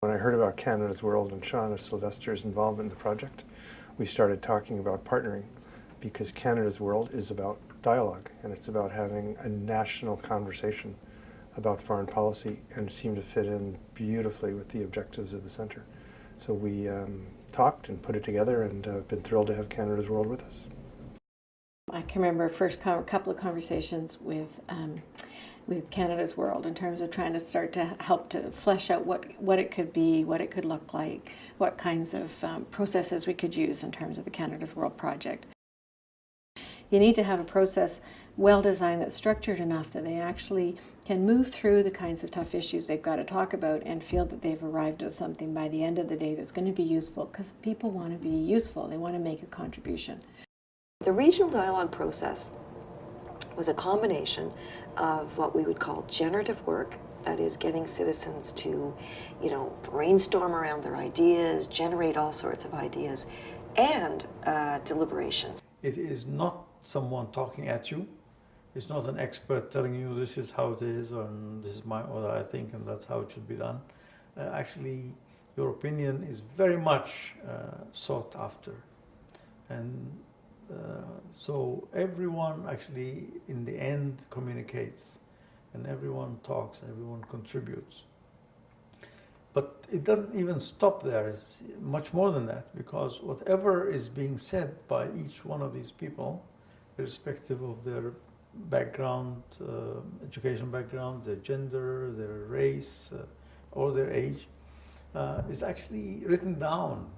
When I heard about Canada's World and Shauna Sylvester's involvement in the project, we started talking about partnering, because Canada's World is about dialogue, and it's about having a national conversation about foreign policy, and it seemed to fit in beautifully with the objectives of the Centre. So we talked and put it together, and been thrilled to have Canada's World with us. I can remember first couple of conversations with Canada's World in terms of trying to start to help to flesh out what it could be, what it could look like, what kinds of processes we could use in terms of the Canada's World project. You need to have a process well designed that's structured enough that they actually can move through the kinds of tough issues they've got to talk about and feel that they've arrived at something by the end of the day that's going to be useful, because people want to be useful, they want to make a contribution. The regional dialogue process was a combination of what we would call generative work, that is getting citizens to, brainstorm around their ideas, generate all sorts of ideas, and deliberations. It is not someone talking at you. It's not an expert telling you this is how it is, or this is what I think, and that's how it should be done. Actually, your opinion is very much sought after. And so everyone actually, in the end, communicates, and everyone talks, and everyone contributes. But it doesn't even stop there. It's much more than that, because whatever is being said by each one of these people, irrespective of their background, education background, their gender, their race, or their age, is actually written down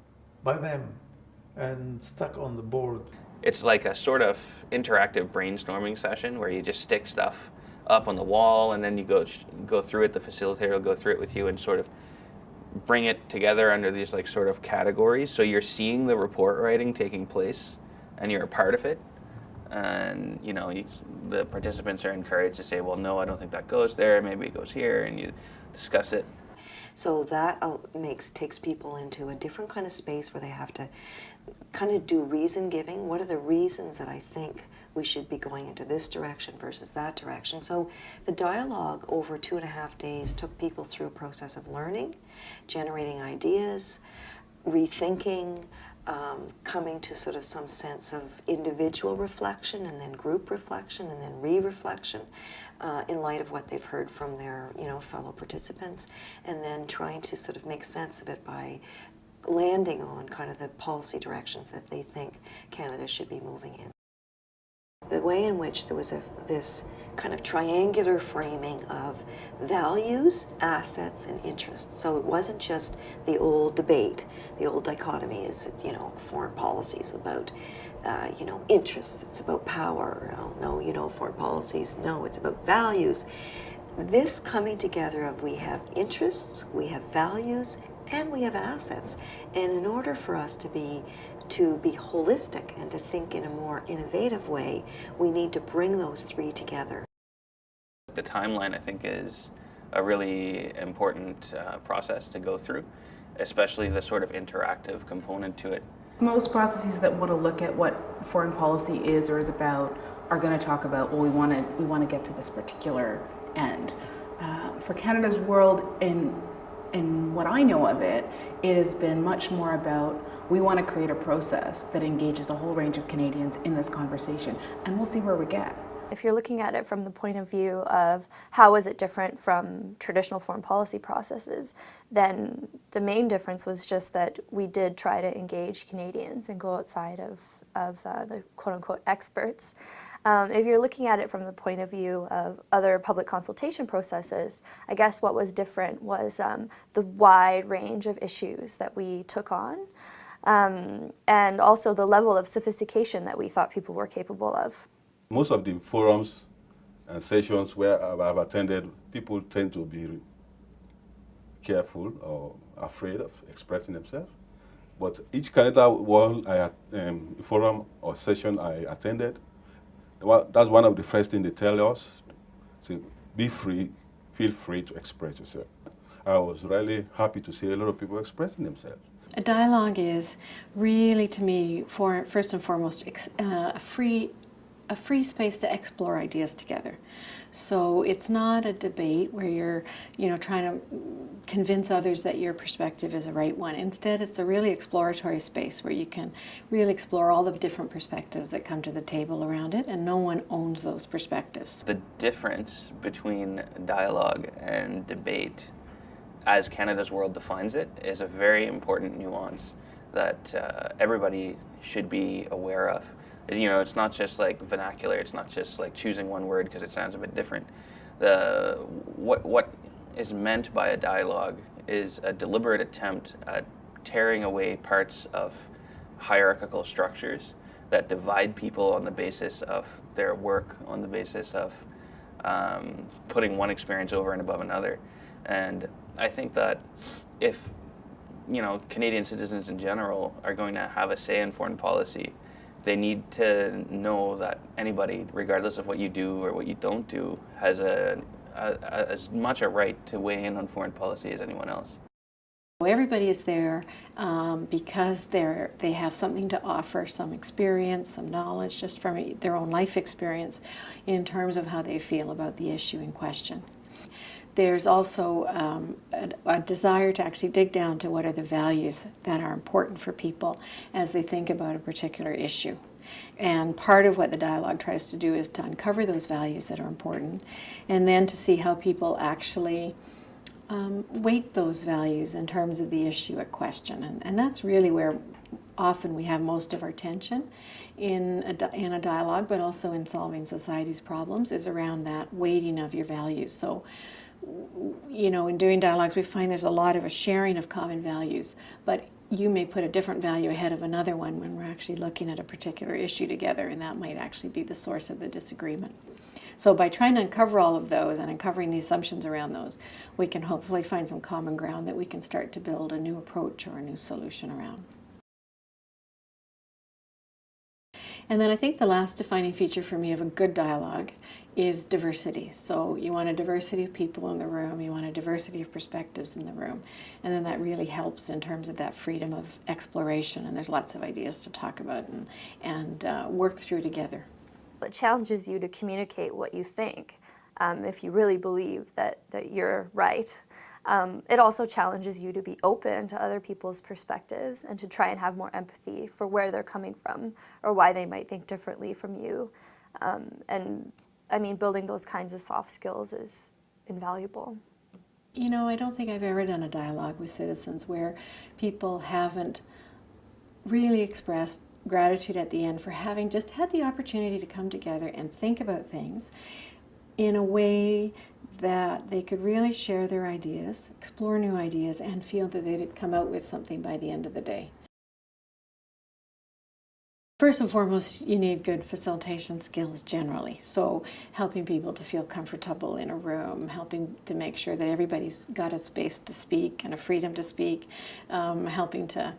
by them and stuck on the board. It's like a sort of interactive brainstorming session where you just stick stuff up on the wall, and then you go through it. The facilitator will go through it with you and sort of bring it together under these sort of categories. So you're seeing the report writing taking place, and you're a part of it. And the participants are encouraged to say, well, no, I don't think that goes there. Maybe it goes here, and you discuss it. So that takes people into a different kind of space where they have to kind of do reason giving. What are the reasons that I think we should be going into this direction versus that direction? So the dialogue over 2.5 days took people through a process of learning, generating ideas, rethinking, coming to sort of some sense of individual reflection, and then group reflection, and then re-reflection in light of what they've heard from their fellow participants, and then trying to sort of make sense of it by landing on kind of the policy directions that they think Canada should be moving in. The way in which there was this kind of triangular framing of values, assets, and interests. So it wasn't just the old debate, the old dichotomy is, foreign policy is about, interests, it's about power. Oh, no, foreign policies, no, it's about values. This coming together of we have interests, we have values, and we have assets. And in order for us to be holistic and to think in a more innovative way, we need to bring those three together. The timeline, I think, is a really important process to go through, especially the sort of interactive component to it. Most processes that want to look at what foreign policy is or is about are going to talk about, well, we want to get to this particular end. For Canada's World, in what I know of it, it has been much more about, we want to create a process that engages a whole range of Canadians in this conversation, and we'll see where we get. If you're looking at it from the point of view of how is it different from traditional foreign policy processes, then the main difference was just that we did try to engage Canadians and go outside of the quote-unquote experts. If you're looking at it from the point of view of other public consultation processes, I guess what was different was the wide range of issues that we took on, and also the level of sophistication that we thought people were capable of. Most of the forums and sessions where I've attended, people tend to be careful or afraid of expressing themselves. But each Canada World forum or session I attended, that's one of the first things they tell us. So be free, feel free to express yourself. I was really happy to see a lot of people expressing themselves. A dialogue is really, to me, first and foremost, a free a free space to explore ideas together. So it's not a debate where you're, trying to convince others that your perspective is the right one. Instead, it's a really exploratory space where you can really explore all the different perspectives that come to the table around it, and no one owns those perspectives. The difference between dialogue and debate, as Canada's World defines it, is a very important nuance that everybody should be aware of. It's not just like vernacular. It's not just like choosing one word because it sounds a bit different. What is meant by a dialogue is a deliberate attempt at tearing away parts of hierarchical structures that divide people on the basis of their work, on the basis of putting one experience over and above another. And I think that if Canadian citizens in general are going to have a say in foreign policy, they need to know that anybody, regardless of what you do or what you don't do, has as much a right to weigh in on foreign policy as anyone else. Everybody is there because they have something to offer, some experience, some knowledge, just from their own life experience in terms of how they feel about the issue in question. There's also a desire to actually dig down to what are the values that are important for people as they think about a particular issue. And part of what the dialogue tries to do is to uncover those values that are important, and then to see how people actually weight those values in terms of the issue at question. And that's really where often we have most of our tension in a dialogue, but also in solving society's problems, is around that weighting of your values. So, in doing dialogues, we find there's a lot of a sharing of common values, but you may put a different value ahead of another one when we're actually looking at a particular issue together, and that might actually be the source of the disagreement. So by trying to uncover all of those and uncovering the assumptions around those, we can hopefully find some common ground that we can start to build a new approach or a new solution around. And then I think the last defining feature for me of a good dialogue is diversity. So you want a diversity of people in the room, you want a diversity of perspectives in the room, and then that really helps in terms of that freedom of exploration, and there's lots of ideas to talk about and work through together. It challenges you to communicate what you think if you really believe that you're right. It also challenges you to be open to other people's perspectives and to try and have more empathy for where they're coming from or why they might think differently from you. And I mean, building those kinds of soft skills is invaluable. I don't think I've ever done a dialogue with citizens where people haven't really expressed gratitude at the end for having just had the opportunity to come together and think about things in a way that they could really share their ideas, explore new ideas, and feel that they'd come out with something by the end of the day. First and foremost, you need good facilitation skills generally. So helping people to feel comfortable in a room, helping to make sure that everybody's got a space to speak and a freedom to speak, helping to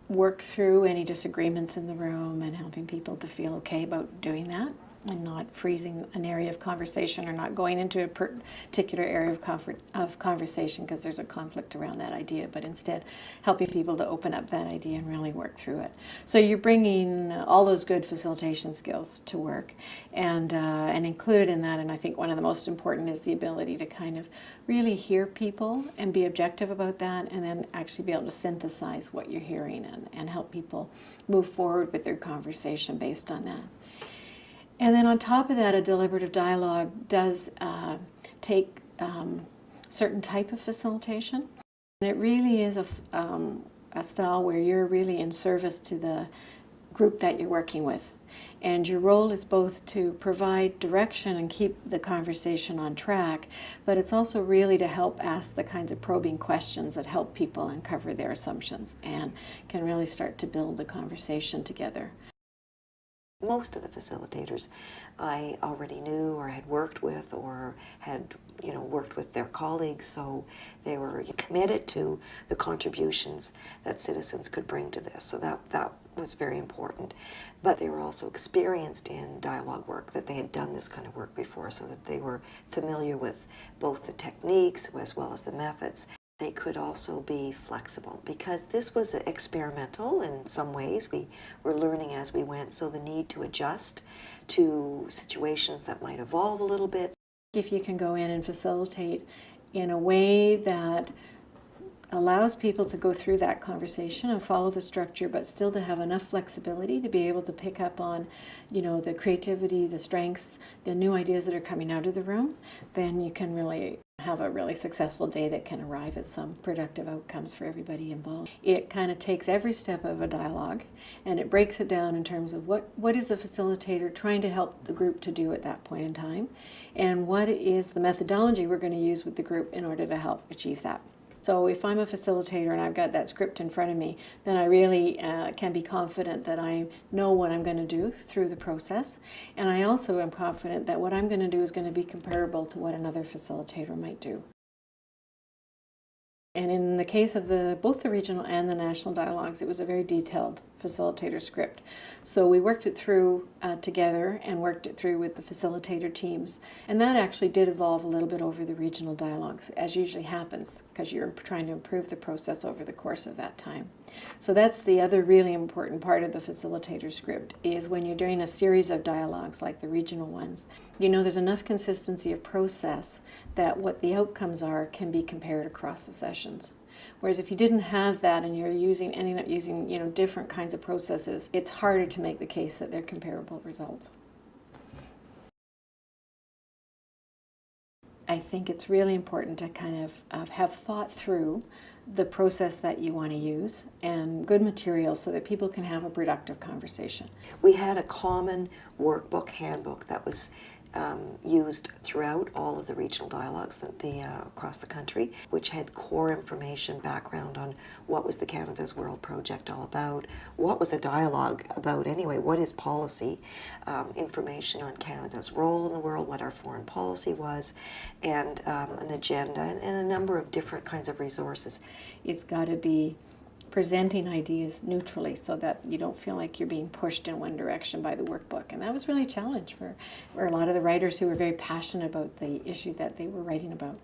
work through any disagreements in the room and helping people to feel okay about doing that and not freezing an area of conversation or not going into a particular area of conversation because there's a conflict around that idea, but instead helping people to open up that idea and really work through it. So you're bringing all those good facilitation skills to work, and included in that, and I think one of the most important is the ability to kind of really hear people and be objective about that, and then actually be able to synthesize what you're hearing and help people move forward with their conversation based on that. And then on top of that, a deliberative dialogue does take certain type of facilitation. And it really is a style where you're really in service to the group that you're working with. And your role is both to provide direction and keep the conversation on track, but it's also really to help ask the kinds of probing questions that help people uncover their assumptions and can really start to build the conversation together. Most of the facilitators I already knew or had worked with or had worked with their colleagues, so they were committed to the contributions that citizens could bring to this, so that was very important. But they were also experienced in dialogue work, that they had done this kind of work before, so that they were familiar with both the techniques as well as the methods. They could also be flexible because this was experimental in some ways. We were learning as we went, so the need to adjust to situations that might evolve a little bit. If you can go in and facilitate in a way that allows people to go through that conversation and follow the structure, but still to have enough flexibility to be able to pick up on, the creativity, the strengths, the new ideas that are coming out of the room, then you can really have a really successful day that can arrive at some productive outcomes for everybody involved. It kind of takes every step of a dialogue and it breaks it down in terms of what is the facilitator trying to help the group to do at that point in time, and what is the methodology we're going to use with the group in order to help achieve that. So if I'm a facilitator and I've got that script in front of me, then I really can be confident that I know what I'm going to do through the process. And I also am confident that what I'm going to do is going to be comparable to what another facilitator might do. And in the case of both the regional and the national dialogues, it was a very detailed facilitator script. So we worked it through together and worked it through with the facilitator teams. And that actually did evolve a little bit over the regional dialogues, as usually happens, because you're trying to improve the process over the course of that time. So that's the other really important part of the facilitator script, is when you're doing a series of dialogues like the regional ones, there's enough consistency of process that what the outcomes are can be compared across the sessions. Whereas if you didn't have that and you're ending up using different kinds of processes, it's harder to make the case that they're comparable results. I think it's really important to kind of have thought through the process that you want to use and good materials so that people can have a productive conversation. We had a common workbook, handbook, that was used throughout all of the regional dialogues across the country, which had core information, background on what was the Canada's World project all about, what was a dialogue about anyway, what is policy, information on Canada's role in the world, what our foreign policy was, and an agenda, and a number of different kinds of resources. It's got to be presenting ideas neutrally so that you don't feel like you're being pushed in one direction by the workbook. And that was really a challenge for a lot of the writers who were very passionate about the issue that they were writing about.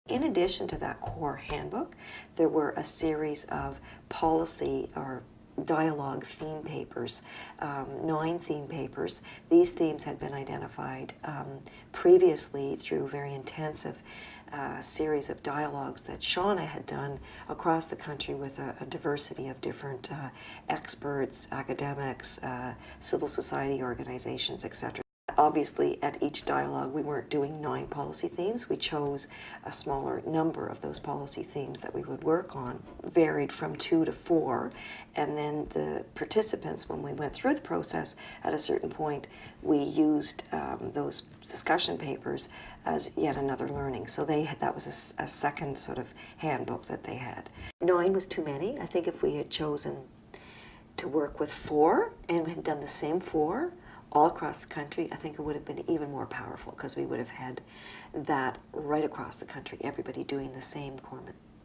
In addition to that core handbook, there were a series of policy or dialogue theme papers, 9 theme papers. These themes had been identified previously through very intensive series of dialogues that Shauna had done across the country with a diversity of different experts, academics, civil society organizations, etc. Obviously, at each dialogue, we weren't doing 9 policy themes. We chose a smaller number of those policy themes that we would work on, varied from 2 to 4. And then the participants, when we went through the process, at a certain point, we used those discussion papers as yet another learning. So that was a second sort of handbook that they had. 9 was too many. I think if we had chosen to work with 4 and had done the same 4, all across the country, I think it would have been even more powerful, because we would have had that right across the country, everybody doing the same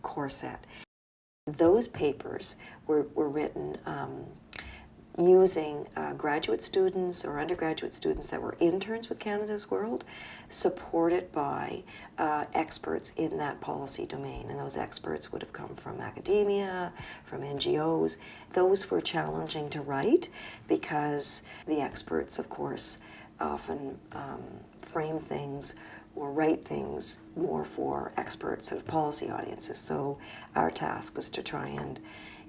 core set. Those papers were written using graduate students or undergraduate students that were interns with Canada's World, supported by experts in that policy domain. And those experts would have come from academia, from NGOs. Those were challenging to write because the experts, of course, often frame things or write things more for expert sort of policy audiences. So our task was to try and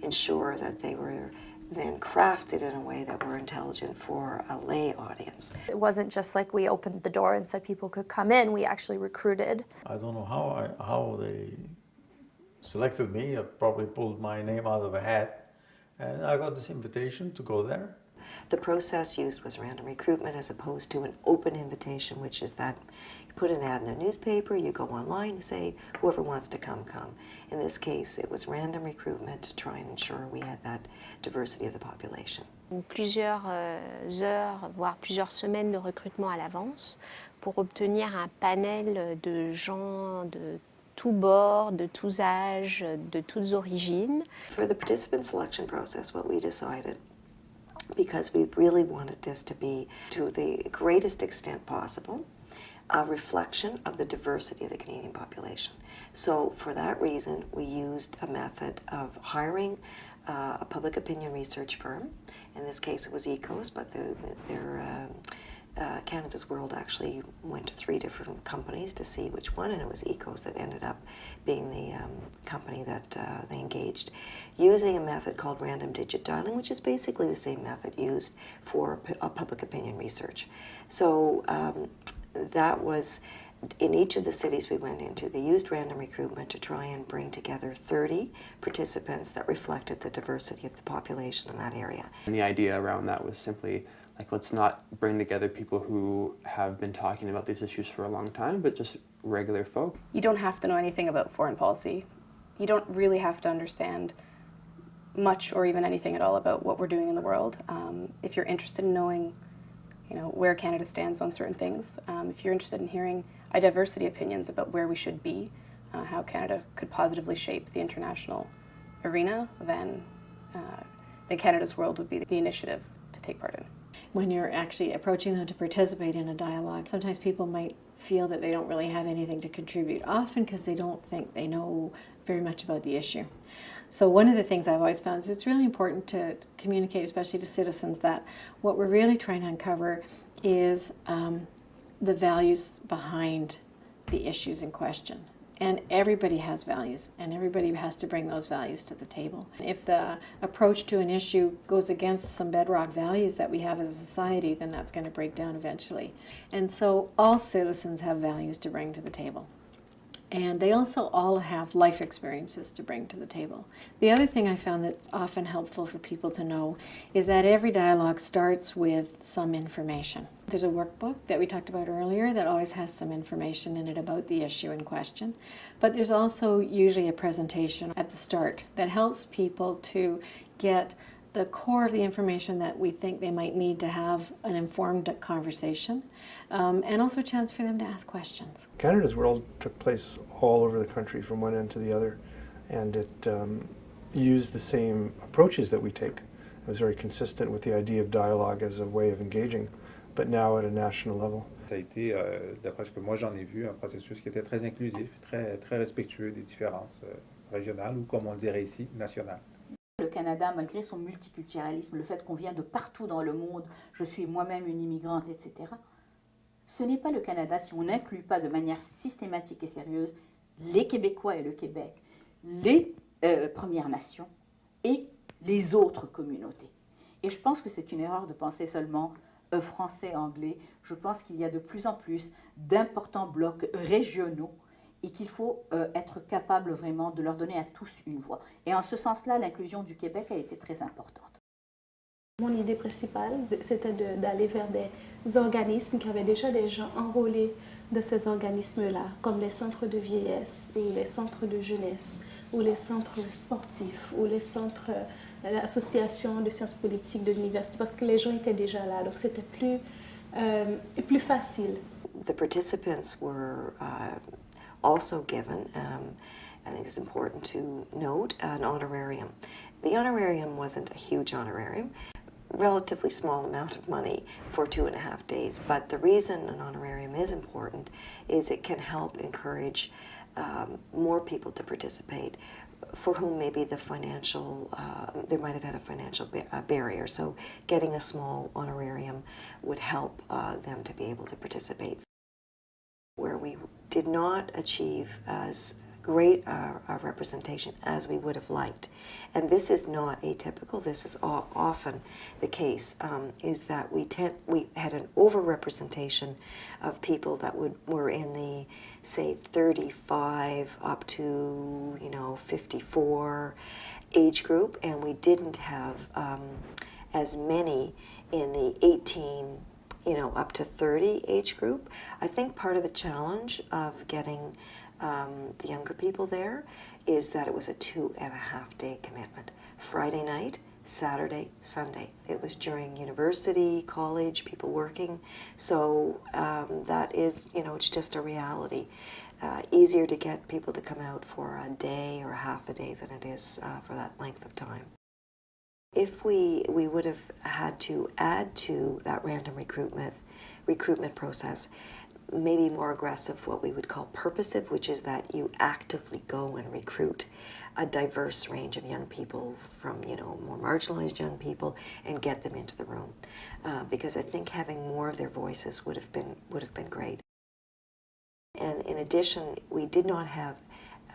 ensure that they were then crafted in a way that were intelligent for a lay audience. It wasn't just like we opened the door and said people could come in. We actually recruited. I don't know how they selected me. I probably pulled my name out of a hat, and I got this invitation to go there. The process used was random recruitment as opposed to an open invitation, which is that you put an ad in the newspaper, you go online, you say, whoever wants to come, come. In this case, it was random recruitment to try and ensure we had that diversity of the population. Plusieurs heures, voire plusieurs semaines de recrutement à l'avance pour obtenir un panel de gens de tous bords, de tous âges, de toutes origines. For the participant selection process, what we decided, because we really wanted this to be, to the greatest extent possible, a reflection of the diversity of the Canadian population. So for that reason, we used a method of hiring a public opinion research firm. In this case, it was ECOS, but Canada's World actually went to 3 different companies to see which one, and it was ECOS that ended up being the company that they engaged, using a method called random digit dialing, which is basically the same method used for public opinion research. So that was, in each of the cities we went into, they used random recruitment to try and bring together 30 participants that reflected the diversity of the population in that area. And the idea around that was simply, like, let's not bring together people who have been talking about these issues for a long time, but just regular folk. You don't have to know anything about foreign policy. You don't really have to understand much or even anything at all about what we're doing in the world. If you're interested in knowing, where Canada stands on certain things, if you're interested in hearing a diversity of opinions about where we should be, how Canada could positively shape the international arena, then Canada's World would be the initiative to take part in. When you're actually approaching them to participate in a dialogue, sometimes people might feel that they don't really have anything to contribute, often because they don't think they know very much about the issue. So one of the things I've always found is it's really important to communicate, especially to citizens, that what we're really trying to uncover is the values behind the issues in question. And everybody has values, and everybody has to bring those values to the table. If the approach to an issue goes against some bedrock values that we have as a society, then that's going to break down eventually. And so all citizens have values to bring to the table. And they also all have life experiences to bring to the table. The other thing I found that's often helpful for people to know is that every dialogue starts with some information. There's a workbook that we talked about earlier that always has some information in it about the issue in question. But there's also usually a presentation at the start that helps people to get the core of the information that we think they might need to have an informed conversation, and also a chance for them to ask questions. Canada's World took place all over the country from one end to the other, and it used the same approaches that we take. It was very consistent with the idea of dialogue as a way of engaging, but now at a national level. Ça a été, d'après ce que moi j'en ai vu, un processus qui était très inclusif, très respectueux des différences régionales ou, comme on dirait ici, nationales. Le Canada, malgré son multiculturalisme, le fait qu'on vient de partout dans le monde, je suis moi-même une immigrante, etc., ce n'est pas le Canada si on n'inclut pas de manière systématique et sérieuse les Québécois et le Québec, les Premières Nations et les autres communautés. Et je pense que c'est une erreur de penser seulement français, anglais. Je pense qu'il y a de plus en plus d'importants blocs régionaux et qu'il faut être capable vraiment de leur donner à tous une voix. Et en ce sens-là, l'inclusion du Québec a été très importante. Mon idée principale, c'était d'aller vers des organismes qui avaient déjà des gens enrôlés de ces organismes-là, comme les centres de vieillesse, ou les centres de jeunesse, ou les centres sportifs, ou les centres, l'association de sciences politiques de l'université, parce que les gens étaient déjà là, donc c'était plus facile. The participants were also given, I think it's important to note, an honorarium. The honorarium wasn't a huge honorarium, relatively small amount of money for 2.5 days, but the reason an honorarium is important is it can help encourage more people to participate for whom maybe the financial, they might have had a financial barrier, so getting a small honorarium would help them to be able to participate. Where we did not achieve as great a representation as we would have liked, and this is not atypical, this is often the case, is that we had an over-representation of people that were in the, say, 35 up to 54 age group, and we didn't have as many in the 18 up to 30 age group. I think part of the challenge of getting the younger people there is that it was a 2.5-day commitment. Friday night, Saturday, Sunday. It was during university, college, people working. So that is, it's just a reality. Easier to get people to come out for a day or half a day than it is for that length of time. If we would have had to add to that random recruitment process, maybe more aggressive, what we would call purposive, which is that you actively go and recruit a diverse range of young people from, more marginalized young people and get them into the room. Because I think having more of their voices would have been great. And in addition, we did not have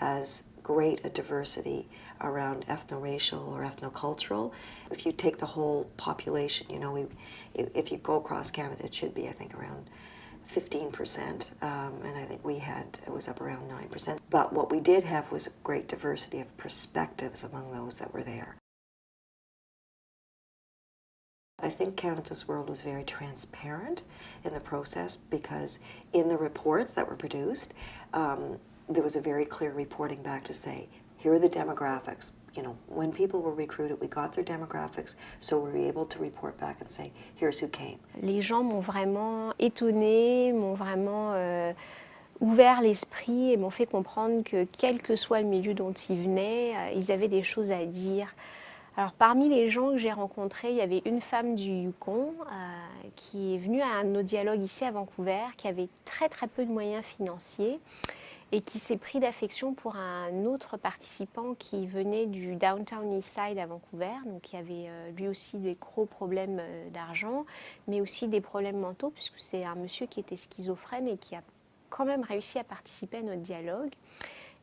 as great a diversity around ethno-racial or ethno-cultural. If you take the whole population, if you go across Canada, it should be, I think, around 15%, and I think it was up around 9%. But what we did have was a great diversity of perspectives among those that were there. I think Canada's World was very transparent in the process, because in the reports that were produced, there was a very clear reporting back to say, here are the demographics. When people were recruited, we got their demographics, so we were able to report back and say, here's who came. Les gens m'ont vraiment étonnée, m'ont vraiment ouvert l'esprit et m'ont fait comprendre que quel que soit le milieu dont ils venaient, ils avaient des choses à dire. Alors parmi les gens que j'ai rencontrés, il y avait une femme du Yukon qui est venue à un de nos dialogues ici à Vancouver, qui avait très très peu de moyens financiers et qui s'est pris d'affection pour un autre participant qui venait du Downtown Eastside à Vancouver, donc qui avait lui aussi des gros problèmes d'argent, mais aussi des problèmes mentaux, puisque c'est un monsieur qui était schizophrène et qui a quand même réussi à participer à notre dialogue.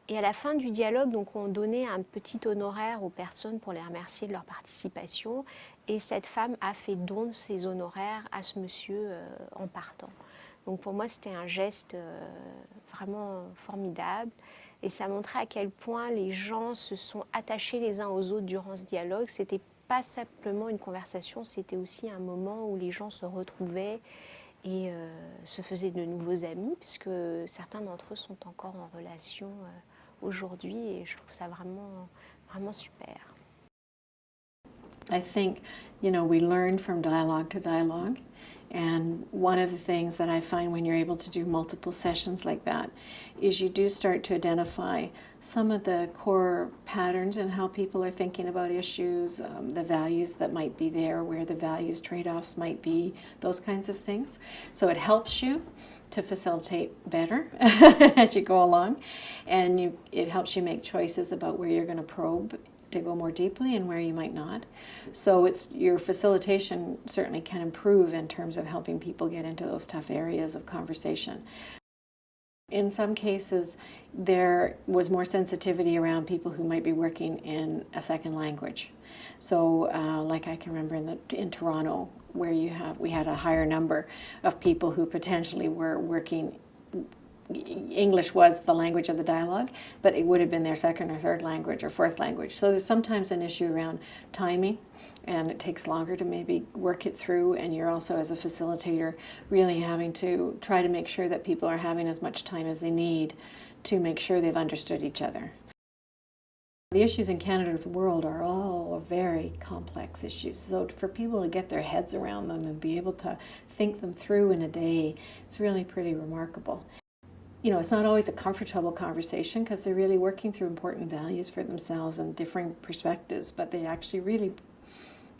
Et à la fin du dialogue, donc, on donnait un petit honoraire aux personnes pour les remercier de leur participation, et cette femme a fait don de ses honoraires à ce monsieur en partant. Donc pour moi, c'était un geste vraiment formidable, et ça montrait à quel point les gens se sont attachés les uns aux autres durant ce dialogue. C'était pas simplement une conversation, c'était aussi un moment où les gens se retrouvaient et se faisaient de nouveaux amis, puisque certains d'entre eux sont encore en relation aujourd'hui, et je trouve ça vraiment, vraiment super. I think, we learn from dialogue to dialogue. And one of the things that I find when you're able to do multiple sessions like that is you do start to identify some of the core patterns in how people are thinking about issues, the values that might be there, where the values trade-offs might be, those kinds of things. So it helps you to facilitate better as you go along, and it helps you make choices about where you're going to probe to go more deeply and where you might not. So your facilitation certainly can improve in terms of helping people get into those tough areas of conversation. In some cases, there was more sensitivity around people who might be working in a second language. So like I can remember in Toronto, where we had a higher number of people who potentially were working. English was the language of the dialogue, but it would have been their second or third language or fourth language. So there's sometimes an issue around timing, and it takes longer to maybe work it through, and you're also, as a facilitator, really having to try to make sure that people are having as much time as they need to make sure they've understood each other. The issues in Canada's World are all very complex issues, so for people to get their heads around them and be able to think them through in a day, it's really pretty remarkable. It's not always a comfortable conversation, because they're really working through important values for themselves and differing perspectives, but they actually really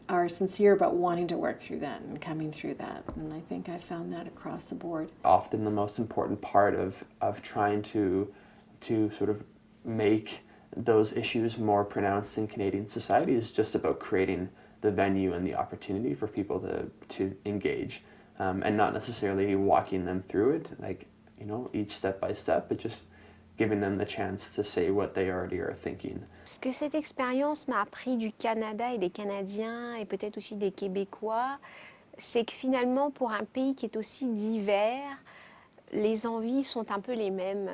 are sincere about wanting to work through that and coming through that, and I think I found that across the board. Often the most important part of trying to sort of make those issues more pronounced in Canadian society is just about creating the venue and the opportunity for people to engage, and not necessarily walking them through it, each step by step, but just giving them the chance to say what they already are thinking. Ce que cette expérience m'a appris du Canada et des Canadiens, et peut-être aussi des Québécois, c'est que finalement, pour un pays qui est aussi divers, les envies sont un peu les mêmes.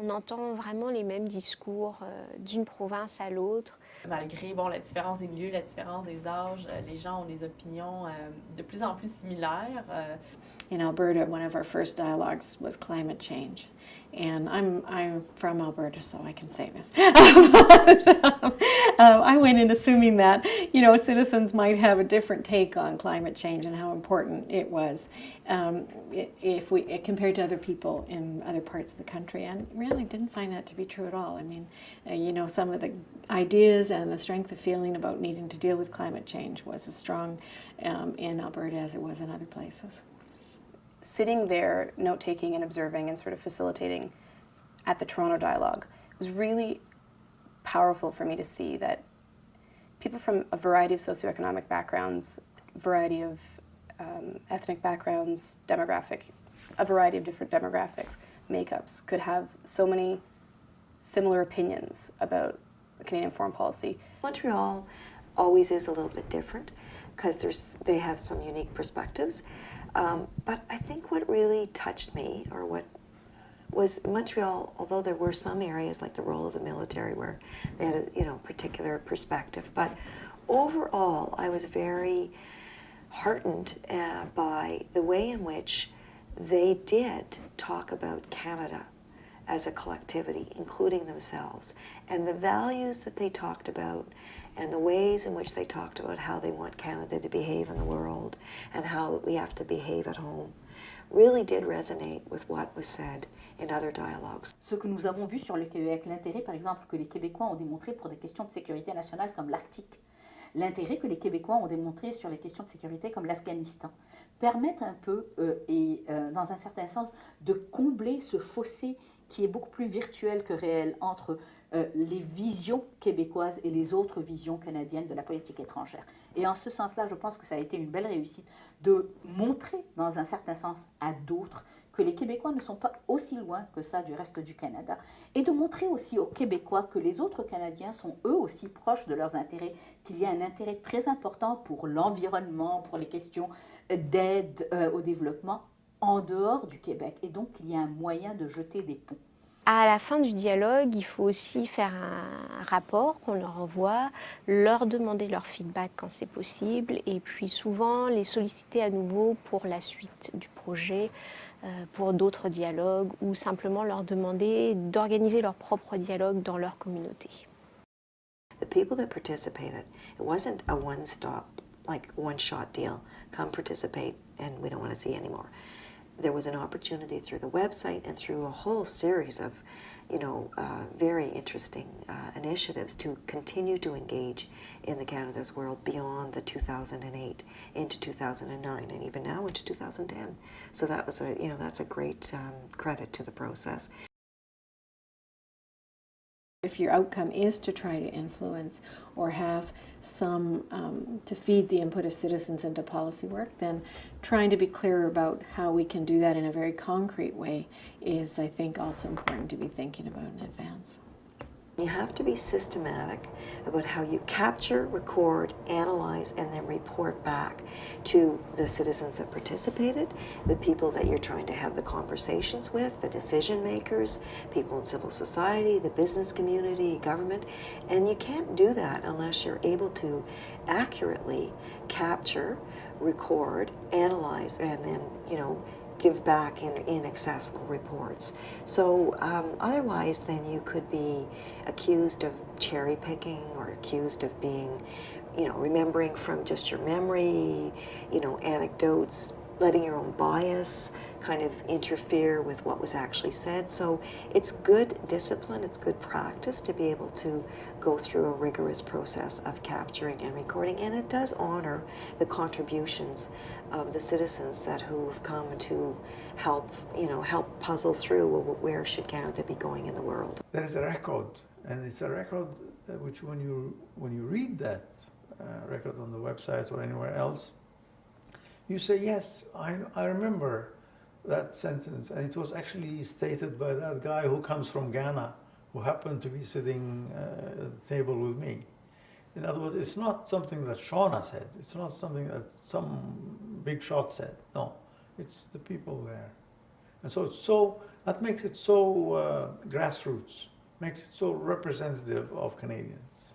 On entend vraiment les mêmes discours d'une province à l'autre. Malgré la différence des milieux, la différence des âges, les gens ont des opinions de plus en plus similaires. In Alberta, one of our first dialogues was climate change, and I'm from Alberta, so I can say this. I went in assuming that citizens might have a different take on climate change and how important it was, if we compared to other people in other parts of the country, and really didn't find that to be true at all. I mean, some of the ideas and the strength of feeling about needing to deal with climate change was as strong in Alberta as it was in other places. sitting there, note-taking and observing and sort of facilitating at the Toronto Dialogue, it was really powerful for me to see that people from a variety of socioeconomic backgrounds, variety of ethnic backgrounds, a variety of different demographic makeups could have so many similar opinions about Canadian foreign policy. Montreal always is a little bit different because they have some unique perspectives. But I think what really touched me, or what was Montreal, although there were some areas like the role of the military where they had a particular perspective, but overall I was very heartened by the way in which they did talk about Canada as a collectivity, including themselves, and the values that they talked about and the ways in which they talked about how they want Canada to behave in the world and how we have to behave at home really did resonate with what was said in other dialogues. Ce que nous avons vu sur le Québec, l'intérêt par exemple que les Québécois ont démontré pour des questions de sécurité nationale comme l'Arctique, l'intérêt que les Québécois ont démontré sur les questions de sécurité comme l'Afghanistan, permettent un peu, dans un certain sens, de combler ce fossé qui est beaucoup plus virtuel que réel entre les visions québécoises et les autres visions canadiennes de la politique étrangère. Et en ce sens-là, je pense que ça a été une belle réussite de montrer, dans un certain sens, à d'autres que les Québécois ne sont pas aussi loin que ça du reste du Canada, et de montrer aussi aux Québécois que les autres Canadiens sont eux aussi proches de leurs intérêts, qu'il y a un intérêt très important pour l'environnement, pour les questions d'aide au développement en dehors du Québec, et donc qu'il y a un moyen de jeter des ponts. À la fin du dialogue, il faut aussi faire un rapport qu'on leur envoie, leur demander leur feedback quand c'est possible, et puis souvent les solliciter à nouveau pour la suite du projet, pour d'autres dialogues, ou simplement leur demander d'organiser leur propre dialogue dans leur communauté. The people that participated, it wasn't a one-stop, like one-shot deal. Come participate and we don't want to see anymore. There was an opportunity through the website and through a whole series of, very interesting initiatives to continue to engage in the Canada's world beyond the 2008 into 2009 and even now into 2010. So that was that's a great credit to the process. If your outcome is to try to influence or have some, to feed the input of citizens into policy work, then trying to be clearer about how we can do that in a very concrete way is, I think, also important to be thinking about in advance. You have to be systematic about how you capture, record, analyze, and then report back to the citizens that participated, the people that you're trying to have the conversations with, the decision makers, people in civil society, the business community, government. And you can't do that unless you're able to accurately capture, record, analyze, and then, give back in accessible reports. So otherwise, then you could be accused of cherry picking or accused of being, remembering from just your memory, anecdotes, letting your own bias kind of interfere with what was actually said. So it's good discipline, it's good practice to be able to go through a rigorous process of capturing and recording, and it does honor the contributions of the citizens who've come to help puzzle through where should Canada be going in the world. There is a record, and it's a record which when you read that record on the website or anywhere else, you say, yes, I remember that sentence, and it was actually stated by that guy who comes from Ghana, who happened to be sitting at the table with me. In other words, it's not something that Shauna said. It's not something that some big shot said. No, it's the people there. And so that makes it so grassroots, makes it so representative of Canadians.